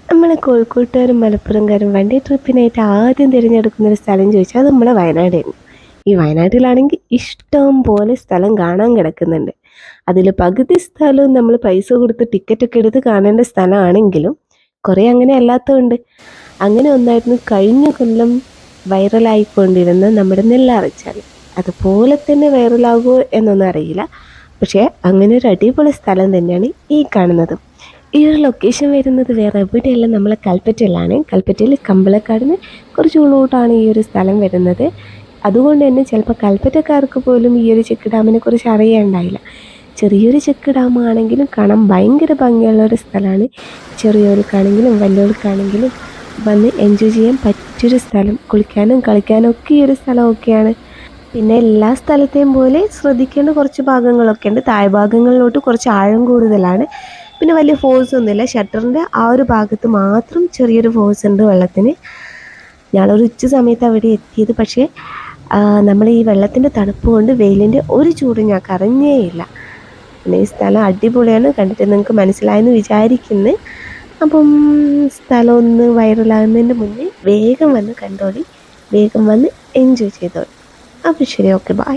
നമ്മളെ കോഴിക്കോട്ടുകാരും മലപ്പുറംകാരും വണ്ടി ട്രിപ്പിനായിട്ട് ആദ്യം തിരഞ്ഞെടുക്കുന്നൊരു സ്ഥലം ചോദിച്ചാൽ അത് നമ്മളെ വയനാടായിരുന്നു. ഈ വയനാട്ടിലാണെങ്കിൽ ഇഷ്ടം പോലെ സ്ഥലം കാണാൻ കിടക്കുന്നുണ്ട്. അതിൽ പകുതി സ്ഥലവും നമ്മൾ പൈസ കൊടുത്ത് ടിക്കറ്റൊക്കെ എടുത്ത് കാണേണ്ട സ്ഥലമാണെങ്കിലും കുറേ അങ്ങനെ അല്ലാത്തതുണ്ട്. അങ്ങനെ ഒന്നായിരുന്നു കഴിഞ്ഞ കൊല്ലം വൈറലായിക്കൊണ്ടിരുന്ന നമ്മുടെ നെല്ലാറച്ചാൽ. അതുപോലെ തന്നെ വൈറലാകുമോ എന്നൊന്നും അറിയില്ല. പക്ഷേ അങ്ങനെ ഒരു അടിപൊളി സ്ഥലം തന്നെയാണ് ഈ കാണുന്നത്. ഈ ഒരു ലൊക്കേഷൻ വരുന്നത് വേറെ എവിടെയല്ല, നമ്മളെ കൽപ്പറ്റയിലാണ്. കൽപ്പറ്റയിൽ കമ്പളക്കാടിന് കുറച്ച് ഉള്ളോട്ടാണ് ഈ ഒരു സ്ഥലം വരുന്നത്. അതുകൊണ്ട് തന്നെ ചിലപ്പോൾ കൽപ്പറ്റക്കാർക്ക് പോലും ഈ ഒരു ചെക്ക് ഡാമിനെ കുറിച്ച് അറിയാനുണ്ടായില്ല. ചെറിയൊരു ചെക്ക് ഡാമാണെങ്കിലും കാണാൻ ഭയങ്കര ഭംഗിയുള്ള ഒരു സ്ഥലമാണ്. ചെറിയവർക്കാണെങ്കിലും വലിയവർക്കാണെങ്കിലും വന്ന് എൻജോയ് ചെയ്യാൻ പറ്റിയൊരു സ്ഥലം. കുളിക്കാനും കളിക്കാനും ഒക്കെ ഈ ഒരു സ്ഥലമൊക്കെയാണ്. പിന്നെ എല്ലാ സ്ഥലത്തെയും പോലെ ശ്രദ്ധിക്കേണ്ട കുറച്ച് ഭാഗങ്ങളൊക്കെ ഉണ്ട്. താഴ് ഭാഗങ്ങളിലോട്ട് കുറച്ച് ആഴം കൂടുതലാണ്. പിന്നെ വലിയ ഫോഴ്സ് ഒന്നുമില്ല. ഷട്ടറിൻ്റെ ആ ഒരു ഭാഗത്ത് മാത്രം ചെറിയൊരു ഫോഴ്സ് ഉണ്ട് വെള്ളത്തിന്. ഞങ്ങളൊരു ഉച്ച സമയത്ത് അവിടെ എത്തിയത്. പക്ഷേ നമ്മൾ ഈ വെള്ളത്തിൻ്റെ തണുപ്പ് കൊണ്ട് വെയിലിൻ്റെ ഒരു ചൂടും ഞാൻ അറിഞ്ഞേയില്ല. പിന്നെ ഈ സ്ഥലം അടിപൊളിയാണ്. കണ്ടിട്ട് നിങ്ങൾക്ക് മനസ്സിലായെന്ന് വിചാരിക്കുന്നു. അപ്പം സ്ഥലം ഒന്ന് വൈറലാകുന്നതിൻ്റെ മുന്നേ വേഗം വന്ന് കണ്ടോളി, വേഗം വന്ന് എൻജോയ് ചെയ്തോളി. അപ്പോൾ ശരി, ഓക്കെ, ബൈ.